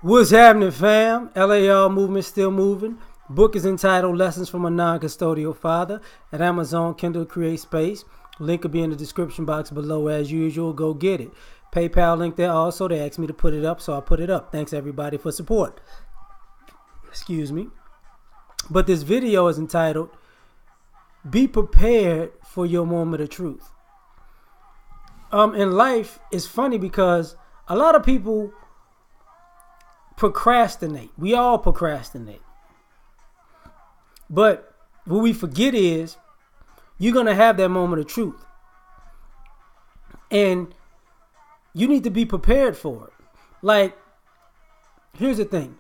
What's happening, fam? LAR movement still moving. Book is entitled Lessons from a Non-Custodial Father at Amazon Kindle Create Space. Link will be in the description box below as usual. Go get it. PayPal link there also. They asked me to put it up, so I put it up. Thanks everybody for support. Excuse me. But this video is entitled Be Prepared for Your Moment of Truth. In life, it's funny because a lot of people procrastinate. We all procrastinate. But what we forget is you're going to have that moment of truth. And you need to be prepared for it. Like, here's the thing.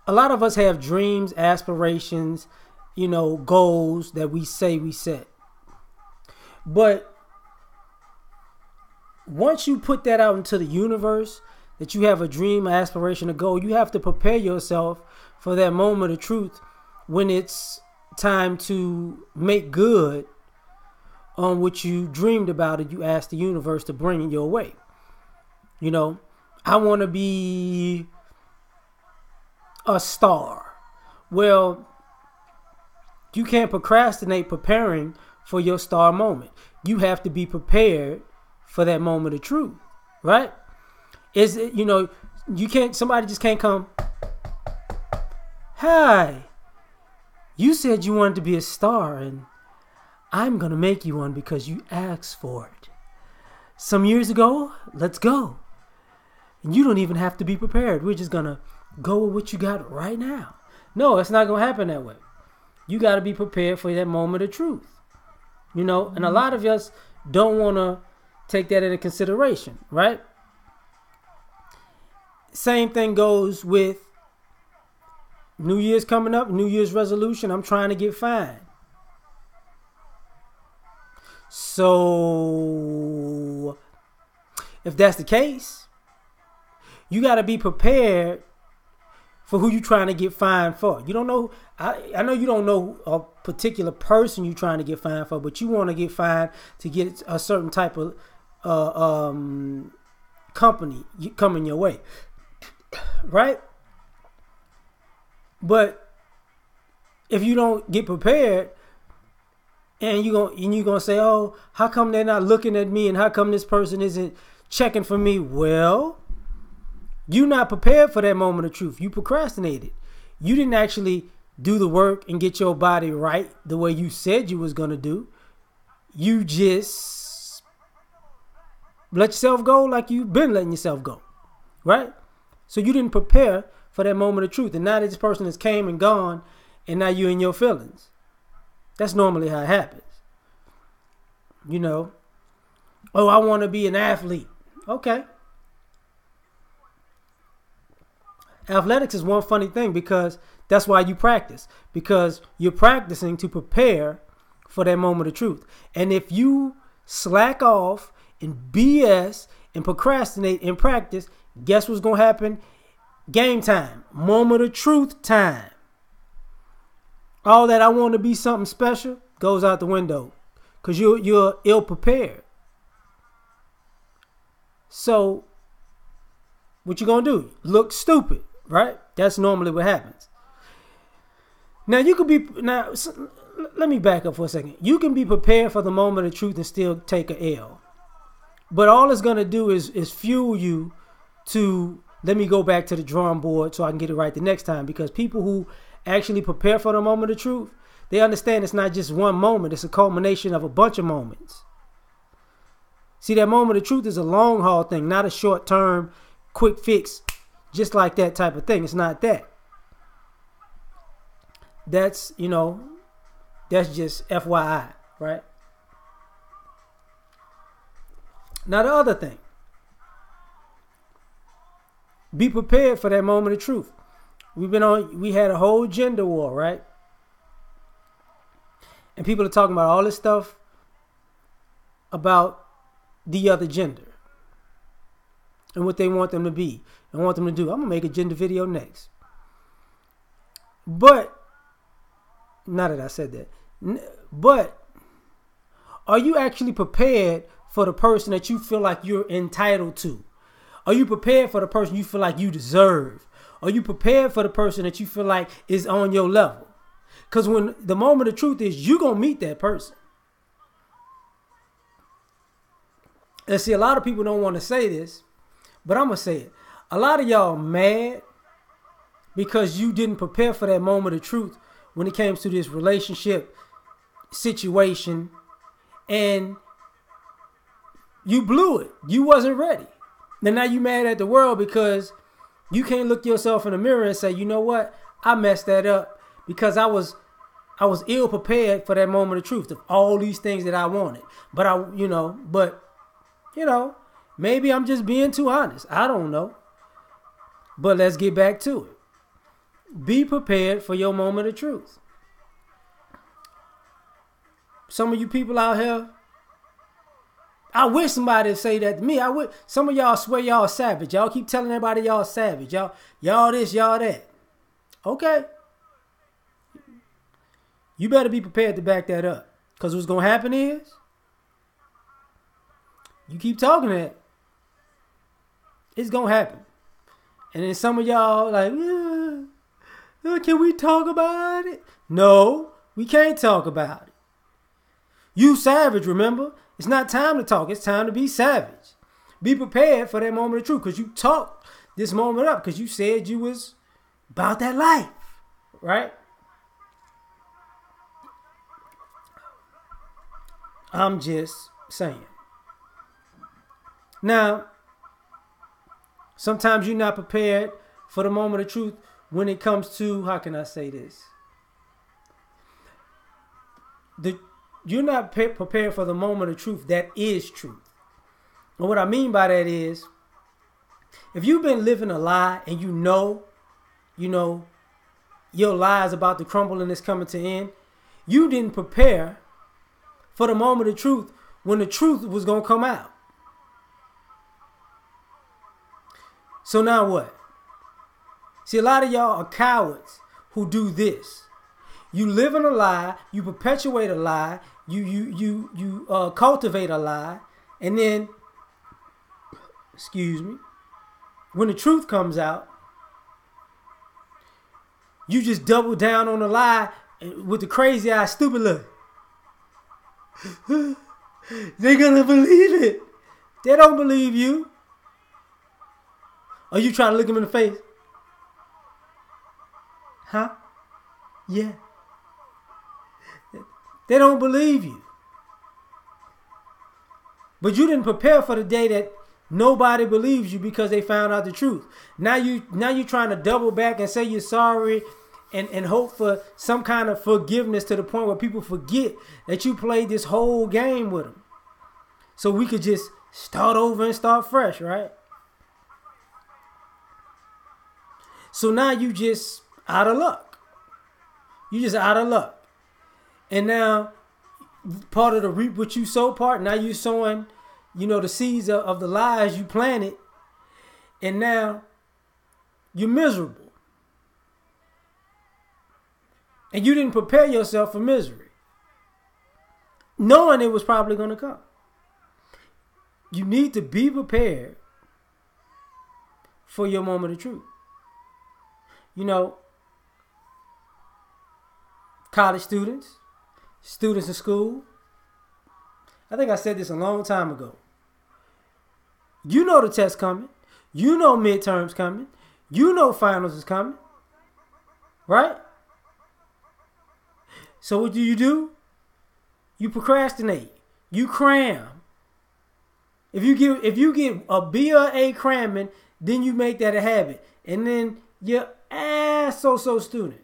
A lot of us have dreams, aspirations, goals that we say we set. But once you put that out into the universe, that you have a dream, aspiration, a goal, you have to prepare yourself for that moment of truth when it's time to make good on what you dreamed about and you asked the universe to bring it your way. I want to be a star. Well, you can't procrastinate preparing for your star moment. You have to be prepared for that moment of truth, right? Somebody just can't come. Hi, you said you wanted to be a star and I'm going to make you one because you asked for it. Some years ago, let's go. And you don't even have to be prepared. We're just going to go with what you got right now. No, it's not going to happen that way. You got to be prepared for that moment of truth. And a lot of us don't want to take that into consideration, right? Same thing goes with New Year's coming up, New Year's resolution. I'm trying to get fine. So, if that's the case, you got to be prepared for who you're trying to get fined for. You don't know. I know you don't know a particular person you're trying to get fined for, but you want to get fined to get a certain type of company coming your way, right? But if you don't get prepared, and you're gonna say, "Oh, how come they're not looking at me? And how come this person isn't checking for me?" Well, you're not prepared for that moment of truth. You procrastinated. You didn't actually do the work and get your body right the way you said you was gonna do. You just let yourself go like you've been letting yourself go, right? So you didn't prepare for that moment of truth. And now that this person has came and gone, and now you're in your feelings. That's normally how it happens. Oh, I want to be an athlete. Okay. Athletics is one funny thing because that's why you practice. Because you're practicing to prepare for that moment of truth. And if you slack off and BS and procrastinate in practice, guess what's going to happen? Game time. Moment of truth time. All that I want to be something special goes out the window because you're ill prepared. So what you going to do? Look stupid, right? That's normally what happens. Let me back up for a second. You can be prepared for the moment of truth and still take a L. But all it's going to do is fuel you to, let me go back to the drawing board so I can get it right the next time. Because people who actually prepare for the moment of truth, they understand it's not just one moment. It's a culmination of a bunch of moments. See, that moment of truth is a long haul thing, not a short term, quick fix, just like that type of thing. It's not that. That's just FYI, right? Now the other thing. Be prepared for that moment of truth. We had a whole gender war, right? And people are talking about all this stuff about the other gender and what they want them to be and want them to do. I'm going to make a gender video next. But, not that I said that, but are you actually prepared for the person that you feel like you're entitled to? Are you prepared for the person you feel like you deserve? Are you prepared for the person that you feel like is on your level? Because when the moment of truth is, you're going to meet that person. And see, a lot of people don't want to say this, but I'm going to say it. A lot of y'all mad because you didn't prepare for that moment of truth when it came to this relationship situation, and you blew it. You wasn't ready. And now you mad at the world because you can't look yourself in the mirror and say, you know what? I messed that up because I was ill prepared for that moment of truth of all these things that I wanted. But maybe I'm just being too honest. I don't know. But let's get back to it. Be prepared for your moment of truth. Some of you people out here, I wish somebody would say that to me. Some of y'all swear y'all savage. Y'all keep telling everybody y'all savage. Y'all this, y'all that. Okay. You better be prepared to back that up. Because what's going to happen is, you keep talking that, it's going to happen. And then some of y'all like, can we talk about it? No, we can't talk about it. You savage, remember? It's not time to talk. It's time to be savage. Be prepared for that moment of truth because you talked this moment up because you said you was about that life, right? I'm just saying. Now, sometimes you're not prepared for the moment of truth when it comes to, how can I say this? You're not prepared for the moment of truth that is truth. And what I mean by that is, if you've been living a lie and you know, your lie is about to crumble and it's coming to end, you didn't prepare for the moment of truth when the truth was going to come out. So now what? See, a lot of y'all are cowards who do this. You live in a lie, you perpetuate a lie, you cultivate a lie, and then, when the truth comes out, you just double down on the lie with the crazy eye, stupid look. They're gonna believe it. They don't believe you. Are you trying to look them in the face? Huh? Yeah. They don't believe you. But you didn't prepare for the day that nobody believes you because they found out the truth. Now you're trying to double back and say you're sorry and hope for some kind of forgiveness to the point where people forget that you played this whole game with them. So we could just start over and start fresh, right? So now you just out of luck. You just out of luck. And now part of the reap what you sow part, now you're sowing, the seeds of the lies you planted. And now you're miserable. And you didn't prepare yourself for misery, knowing it was probably going to come. You need to be prepared for your moment of truth. College students in school. I think I said this a long time ago. You know the test coming. You know midterms coming. You know finals is coming. Right? So what do? You procrastinate. You cram. If you get a B or A cramming, then you make that a habit. And then you're so student.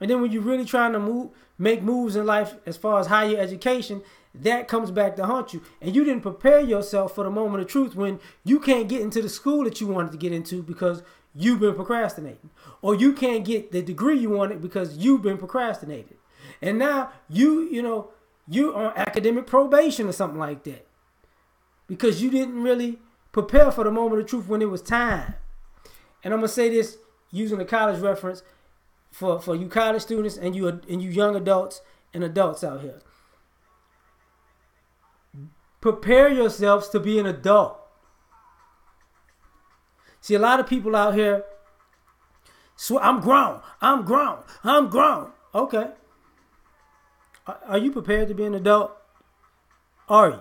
And then when you're really trying to make moves in life as far as higher education, that comes back to haunt you. And you didn't prepare yourself for the moment of truth when you can't get into the school that you wanted to get into because you've been procrastinating. Or you can't get the degree you wanted because you've been procrastinating. And now you're on academic probation or something like that. Because you didn't really prepare for the moment of truth when it was time. And I'm going to say this using a college reference for you college students and you young adults and adults out here. Prepare yourselves to be an adult See, a lot of people out here swear, I'm grown. I'm grown. I'm grown. Okay. Are you prepared to be an adult? Are you?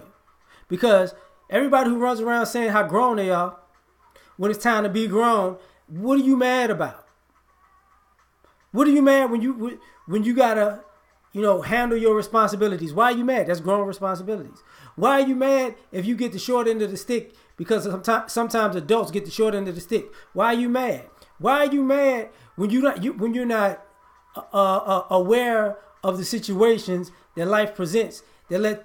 Because everybody who runs around saying how grown they are, when it's time to be grown, what are you mad about? What are you mad when you gotta, handle your responsibilities? Why are you mad? That's grown responsibilities. Why are you mad if you get the short end of the stick? Because sometimes adults get the short end of the stick. Why are you mad? Why are you mad when you're not aware of the situations that life presents that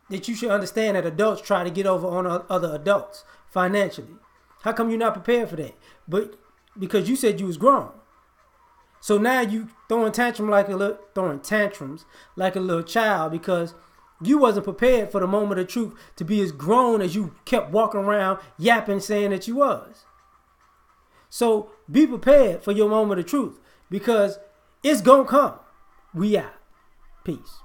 you should understand that adults try to get over on other adults financially? How come you're not prepared for that? But because you said you was grown. So now you throwing tantrums like a little child because you wasn't prepared for the moment of truth to be as grown as you kept walking around yapping saying that you was. So be prepared for your moment of truth because it's gonna come. We out. Peace.